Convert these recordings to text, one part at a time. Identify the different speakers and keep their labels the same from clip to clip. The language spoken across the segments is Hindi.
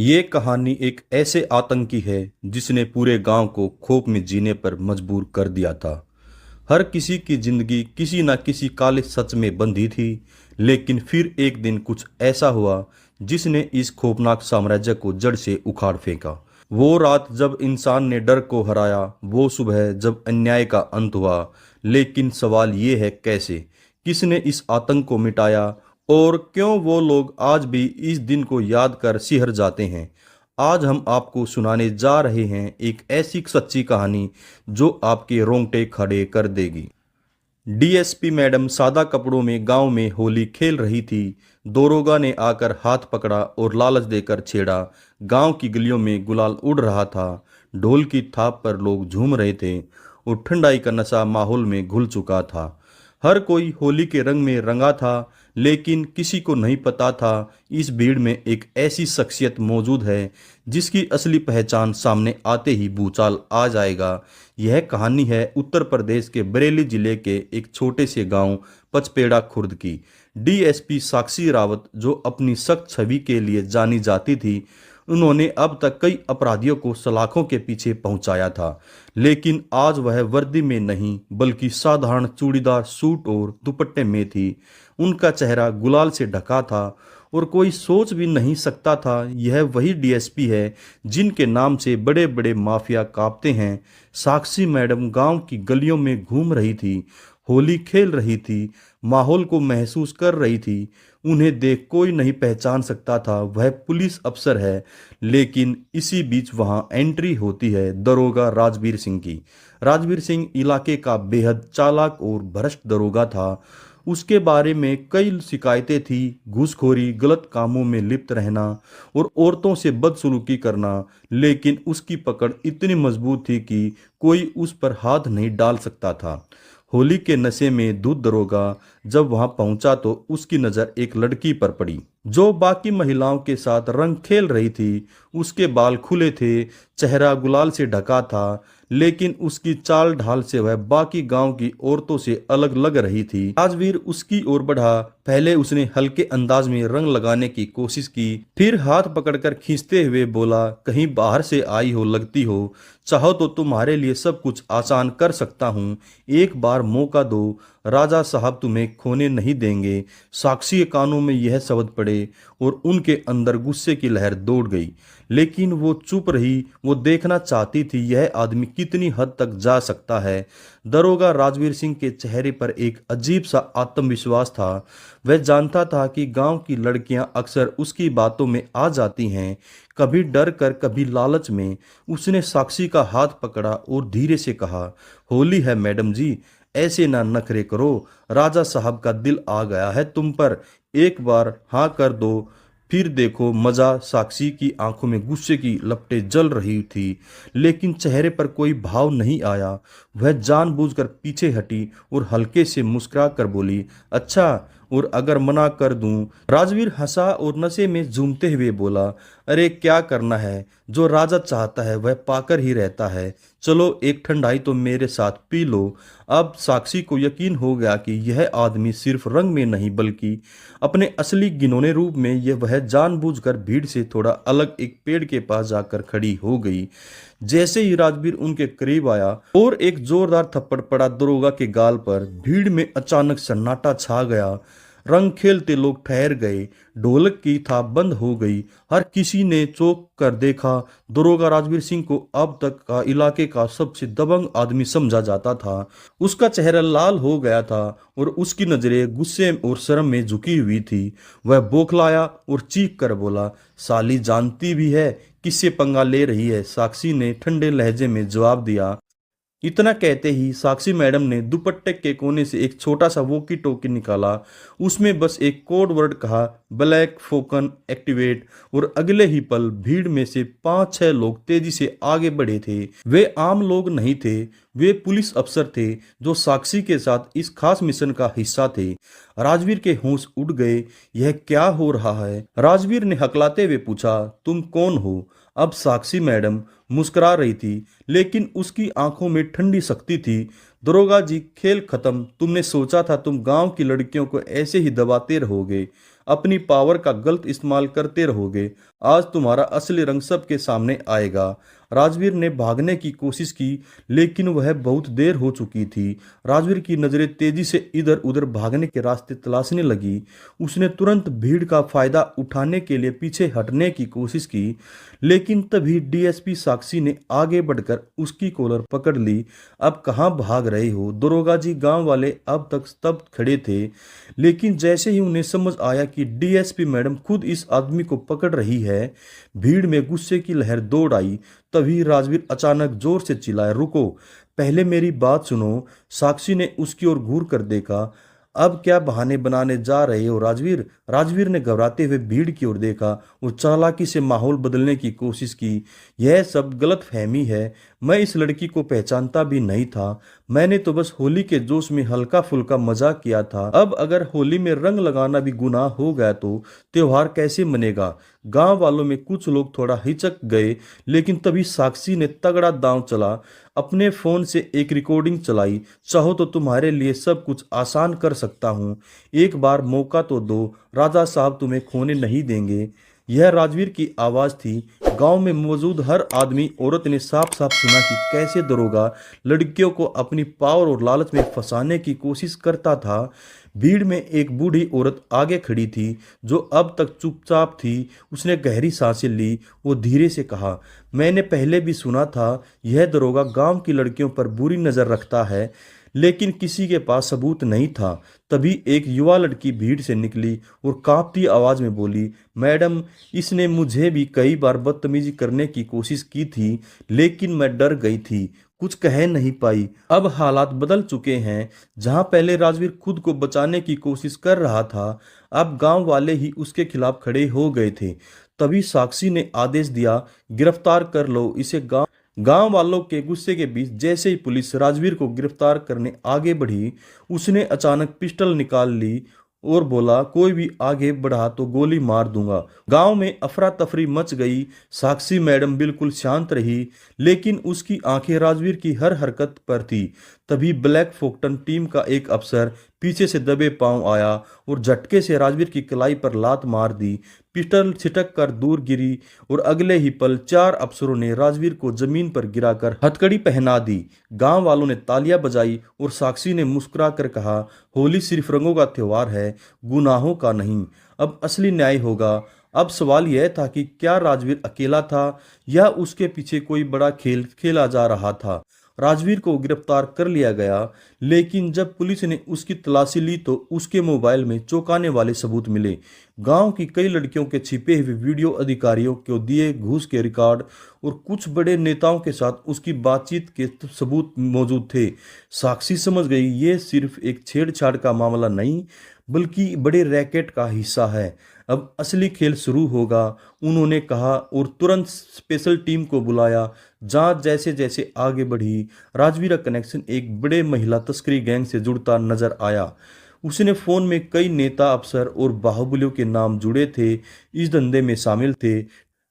Speaker 1: ये कहानी एक ऐसे आतंकी है जिसने पूरे गांव को खौफ में जीने पर मजबूर कर दिया था। हर किसी की जिंदगी किसी न किसी काले सच में बंधी थी। लेकिन फिर एक दिन कुछ ऐसा हुआ जिसने इस खौफनाक साम्राज्य को जड़ से उखाड़ फेंका। वो रात जब इंसान ने डर को हराया, वो सुबह जब अन्याय का अंत हुआ। लेकिन सवाल ये है, कैसे, किसने इस आतंक को मिटाया, और क्यों वो लोग आज भी इस दिन को याद कर सिहर जाते हैं। आज हम आपको सुनाने जा रहे हैं एक ऐसी सच्ची कहानी जो आपके रोंगटे खड़े कर देगी। डीएसपी मैडम सादा कपड़ों में गांव में होली खेल रही थी। दरोगा ने आकर हाथ पकड़ा और लालच देकर छेड़ा। गांव की गलियों में गुलाल उड़ रहा था। ढोल की थाप पर लोग झूम रहे थे और ठंडाई का नशा माहौल में घुल चुका था। हर कोई होली के रंग में रंगा था। लेकिन किसी को नहीं पता था इस भीड़ में एक ऐसी शख्सियत मौजूद है जिसकी असली पहचान सामने आते ही भूचाल आ जाएगा। यह कहानी है उत्तर प्रदेश के बरेली जिले के एक छोटे से गांव पचपेड़ा खुर्द की। डीएसपी साक्षी रावत, जो अपनी सख्त छवि के लिए जानी जाती थी, उन्होंने अब तक कई अपराधियों को सलाखों के पीछे पहुंचाया था। लेकिन आज वह वर्दी में नहीं बल्कि साधारण चूड़ीदार सूट और दुपट्टे में थी। उनका चेहरा गुलाल से ढका था और कोई सोच भी नहीं सकता था यह वही डीएसपी है जिनके नाम से बड़े बड़े माफिया कांपते हैं। साक्षी मैडम गांव की गलियों में घूम रही थी, होली खेल रही थी, माहौल को महसूस कर रही थी। उन्हें देख कोई नहीं पहचान सकता था वह पुलिस अफसर है। लेकिन इसी बीच वहां एंट्री होती है दरोगा राजवीर सिंह की। राजवीर सिंह इलाके का बेहद चालाक और भ्रष्ट दरोगा था। उसके बारे में कई शिकायतें थी, घूसखोरी, गलत कामों में लिप्त रहना और औरतों से बदसलूकी करना। लेकिन उसकी पकड़ इतनी मजबूत थी कि कोई उस पर हाथ नहीं डाल सकता था। होली के नशे में धुत दरोगा जब वहां पहुंचा तो उसकी नजर एक लड़की पर पड़ी जो बाकी महिलाओं के साथ रंग खेल रही थी। उसके बाल खुले थे, चेहरा गुलाल से ढका था, लेकिन उसकी चाल ढाल से वह बाकी गांव की औरतों से अलग लग रही थी। राजवीर उसकी ओर बढ़ा। पहले उसने हल्के अंदाज में रंग लगाने की कोशिश की, फिर हाथ पकड़कर खींचते हुए बोला, कहीं बाहर से आई हो लगती हो, चाहो तो तुम्हारे लिए सब कुछ आसान कर सकता हूँ, एक बार मौका दो, राजा साहब तुम्हें खोने नहीं देंगे। साक्षी के कानों में यह शब्द पड़े और उनके अंदर गुस्से की लहर दौड़ गई। लेकिन वो चुप रही। वो देखना चाहती थी यह आदमी कितनी हद तक जा सकता है। दरोगा राजवीर सिंह के चेहरे पर एक अजीब सा आत्मविश्वास था। वह जानता था कि गांव की लड़कियां अक्सर उसकी बातों में आ जाती हैं, कभी डर कर कभी लालच में। उसने साक्षी का हाथ पकड़ा और धीरे से कहा, होली है मैडम जी, ऐसे ना नखरे करो, राजा साहब का दिल आ गया है तुम पर, एक बार हाँ कर दो, फिर देखो मजा। साक्षी की आंखों में गुस्से की लपटें जल रही थी, लेकिन चेहरे पर कोई भाव नहीं आया। वह जानबूझकर पीछे हटी और हल्के से मुस्कुरा कर बोली, अच्छा, और अगर मना कर दूं? राजवीर हंसा और नशे में झूमते हुए बोला, अरे क्या करना है, जो राजा चाहता है वह पाकर ही रहता है, चलो एक ठंडाई तो मेरे साथ पी लो। अब साक्षी को यकीन हो गया कि यह आदमी सिर्फ रंग में नहीं बल्कि अपने असली घिनौने रूप में। यह वह जानबूझकर भीड़ से थोड़ा अलग एक पेड़ के पास जाकर खड़ी हो गई। जैसे ही राजवीर उनके करीब आया और एक जोरदार थप्पड़ पड़ा दरोगा के गाल पर, भीड़ में अचानक सन्नाटा छा गया। रंग खेलते लोग ठहर गए, ढोलक की थाप बंद हो गई। हर किसी ने चौंक कर देखा। दरोगा राजवीर सिंह को अब तक का इलाके का सबसे दबंग आदमी समझा जाता था। उसका चेहरा लाल हो गया था और उसकी नजरें गुस्से और शर्म में झुकी हुई थी। वह बौखलाया और चीख कर बोला, साली जानती भी है किससे पंगा ले रही है? साक्षी ने ठंडे लहजे में जवाब दिया। इतना कहते ही साक्षी मैडम ने दुपट्टे के कोने से एक छोटा सा वॉकी टॉकी निकाला। उसमें बस एक कोड वर्ड कहा, ब्लैक फोकन एक्टिवेट, और अगले ही पल भीड़ में से 5-6 लोग तेजी से आगे बढ़े थे। वे आम लोग नहीं थे, वे पुलिस अफसर थे जो साक्षी के साथ इस खास मिशन का हिस्सा थे। राजवीर के होश उड़ गए। यह क्या हो रहा है? राजवीर ने हकलाते हुए पूछा, तुम कौन हो? अब साक्षी मैडम मुस्कुरा रही थी, लेकिन उसकी आंखों में ठंडी सख्ती थी। दरोगा जी, खेल खत्म। तुमने सोचा था तुम गांव की लड़कियों को ऐसे ही दबाते रहोगे, अपनी पावर का गलत इस्तेमाल करते रहोगे। आज तुम्हारा असली रंग सबके सामने आएगा। राजवीर ने भागने की कोशिश की, लेकिन वह बहुत देर हो चुकी थी। राजवीर की नजरें तेजी से इधर उधर भागने के रास्ते तलाशने लगी। उसने तुरंत भीड़ का फायदा उठाने के लिए पीछे हटने की कोशिश की, लेकिन तभी डीएसपी साक्षी ने आगे बढ़कर उसकी कॉलर पकड़ ली। अब कहाँ भाग रहे हो? दरोगा जी, गांव वाले अब तक स्तब्ध खड़े थे, लेकिन जैसे ही उन्हें समझ आया कि डीएसपी मैडम खुद इस आदमी को पकड़ रही है, भीड़ में गुस्से की लहर दौड़ आई। तभी राजवीर अचानक जोर से चिल्लाया, रुको, पहले मेरी बात सुनो। साक्षी ने उसकी ओर घूर कर देखा। अब क्या बहाने बनाने जा रहे हो राजवीर? राजवीर ने घबराते हुए भीड़ की ओर देखा और चालाकी से माहौल बदलने की कोशिश की। यह सब गलत फहमी है। मैं इस लड़की को पहचानता भी नहीं था। मैंने तो बस होली के जोश में हल्का फुल्का मजाक किया था। अब अगर होली में रंग लगाना भी गुनाह हो गया तो त्योहार कैसे मनेगा? गांव वालों में कुछ लोग थोड़ा हिचक गए, लेकिन तभी साक्षी ने तगड़ा दांव चला। अपने फोन से एक रिकॉर्डिंग चलाई। चाहो तो तुम्हारे लिए सब कुछ आसान कर सकता हूँ, एक बार मौका तो दो, राजा साहब तुम्हें खोने नहीं देंगे। यह राजवीर की आवाज थी। गांव में मौजूद हर आदमी औरत ने साफ साफ सुना कि कैसे दरोगा लड़कियों को अपनी पावर और लालच में फंसाने की कोशिश करता था। भीड़ में एक बूढ़ी औरत आगे खड़ी थी, जो अब तक चुपचाप थी। उसने गहरी सांसें ली। वो धीरे से कहा, मैंने पहले भी सुना था यह दरोगा गांव की लड़कियों पर बुरी नजर रखता है, लेकिन किसी के पास सबूत नहीं था। तभी एक युवा लड़की भीड़ से निकली और कांपती आवाज में बोली, मैडम, इसने मुझे भी कई बार बदतमीजी करने की कोशिश की थी, लेकिन मैं डर गई थी, कुछ कह नहीं पाई। अब हालात बदल चुके हैं। जहां पहले राजवीर खुद को बचाने की कोशिश कर रहा था, अब गांव वाले ही उसके खिलाफ खड़े हो गए थे। तभी साक्षी ने आदेश दिया, गिरफ्तार कर लो इसे। गांव वालों के गुस्से के बीच जैसे ही पुलिस राजवीर को गिरफ्तार करने आगे बढ़ी, उसने अचानक पिस्टल निकाल ली और बोला, कोई भी आगे बढ़ा तो गोली मार दूंगा। गांव में अफरा तफरी मच गई। साक्षी मैडम बिल्कुल शांत रही, लेकिन उसकी आंखें राजवीर की हर हरकत पर थी। तभी ब्लैक फोकटन टीम का एक अफसर पीछे से दबे पांव आया और झटके से राजवीर की कलाई पर लात मार दी। पिस्टल छिटक कर दूर गिरी और अगले ही पल 4 अफसरों ने राजवीर को जमीन पर गिराकर हथकड़ी पहना दी। गांव वालों ने तालियां बजाई और साक्षी ने मुस्कुरा कर कहा, होली सिर्फ रंगों का त्योहार है, गुनाहों का नहीं। अब असली न्याय होगा। अब सवाल यह था कि क्या राजवीर अकेला था या उसके पीछे कोई बड़ा खेल खेला जा रहा था। राजवीर को गिरफ्तार कर लिया गया, लेकिन जब पुलिस ने उसकी तलाशी ली तो उसके मोबाइल में चौंकाने वाले सबूत मिले। गांव की कई लड़कियों के छिपे हुए वीडियो, अधिकारियों को दिए घूस के रिकॉर्ड और कुछ बड़े नेताओं के साथ उसकी बातचीत के सबूत मौजूद थे। साक्षी समझ गई ये सिर्फ एक छेड़छाड़ का मामला नहीं, बल्कि बड़े रैकेट का हिस्सा है। अब असली खेल शुरू होगा, उन्होंने कहा और तुरंत स्पेशल टीम को बुलाया। जांच जैसे जैसे आगे बढ़ी, राजवीर का कनेक्शन एक बड़े महिला तस्करी गैंग से जुड़ता नजर आया। उसने फोन में कई नेता, अफसर और बाहुबलियों के नाम जुड़े थे, इस धंधे में शामिल थे।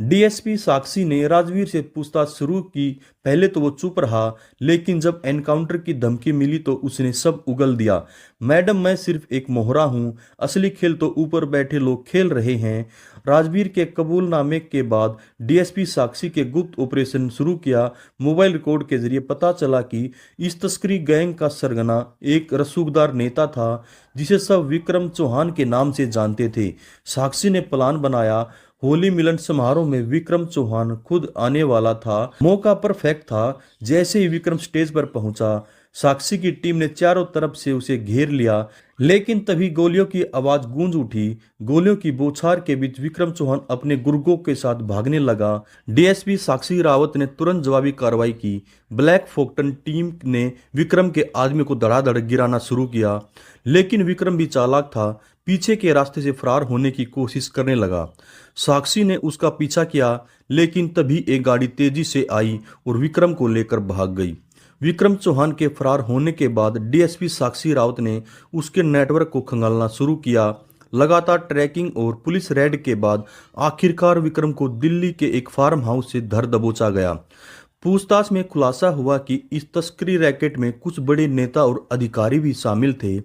Speaker 1: डीएसपी साक्षी ने राजवीर से पूछताछ शुरू की। पहले तो वो चुप रहा, लेकिन जब एनकाउंटर की धमकी मिली तो उसने सब उगल दिया। मैडम, मैं सिर्फ एक मोहरा हूं, असली खेल तो ऊपर बैठे लोग खेल रहे हैं। राजवीर के कबूलनामे के बाद डीएसपी साक्षी के गुप्त ऑपरेशन शुरू किया। मोबाइल रिकॉर्ड के जरिए पता चला कि इस तस्करी गैंग का सरगना एक रसूखदार नेता था, जिसे सब विक्रम चौहान के नाम से जानते थे। साक्षी ने प्लान बनाया। होली मिलन समारोह में विक्रम चौहान खुद आने वाला था। मौका परफेक्ट था। जैसे ही विक्रम स्टेज पर पहुंचा, साक्षी की टीम ने चारों तरफ से उसे घेर लिया, लेकिन तभी गोलियों की आवाज गूंज उठी। गोलियों की बौछार के बीच विक्रम चौहान अपने गुर्गों के साथ भागने लगा। डीएसपी साक्षी रावत ने तुरंत जवाबी कार्रवाई की। ब्लैक फोकटन टीम ने विक्रम के आदमी को धड़ाधड़ गिराना शुरू किया, लेकिन विक्रम भी चालाक था, पीछे के रास्ते से फरार होने की कोशिश करने लगा। साक्षी ने उसका पीछा किया, लेकिन तभी एक गाड़ी तेजी से आई और विक्रम को लेकर भाग गई। विक्रम चौहान के फरार होने के बाद डीएसपी साक्षी रावत ने उसके नेटवर्क को खंगालना शुरू किया। लगातार ट्रैकिंग और पुलिस रेड के बाद आखिरकार विक्रम को दिल्ली के एक फार्म हाउस से धर दबोचा गया। पूछताछ में खुलासा हुआ कि इस तस्करी रैकेट में कुछ बड़े नेता और अधिकारी भी शामिल थे।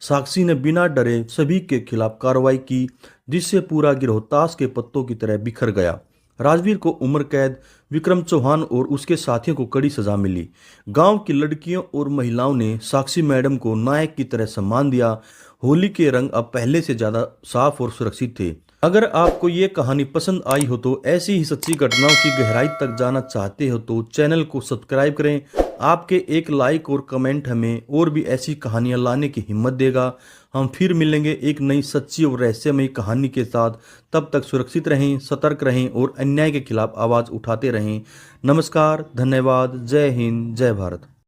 Speaker 1: साक्षी ने बिना डरे सभी के खिलाफ कार्रवाई की, जिससे पूरा गिरोह ताश के पत्तों की तरह बिखर गया। राजवीर को उम्र कैद, विक्रम चौहान और उसके साथियों को कड़ी सजा मिली। गांव की लड़कियों और महिलाओं ने साक्षी मैडम को नायक की तरह सम्मान दिया। होली के रंग अब पहले से ज्यादा साफ और सुरक्षित थे। अगर आपको ये कहानी पसंद आई हो तो ऐसी ही सच्ची घटनाओं की गहराई तक जाना चाहते हो तो चैनल को सब्सक्राइब करें। आपके एक लाइक और कमेंट हमें और भी ऐसी कहानियां लाने की हिम्मत देगा। हम फिर मिलेंगे एक नई सच्ची और रहस्यमयी कहानी के साथ। तब तक सुरक्षित रहें, सतर्क रहें और अन्याय के खिलाफ आवाज़ उठाते रहें। नमस्कार, धन्यवाद, जय हिंद, जय भारत।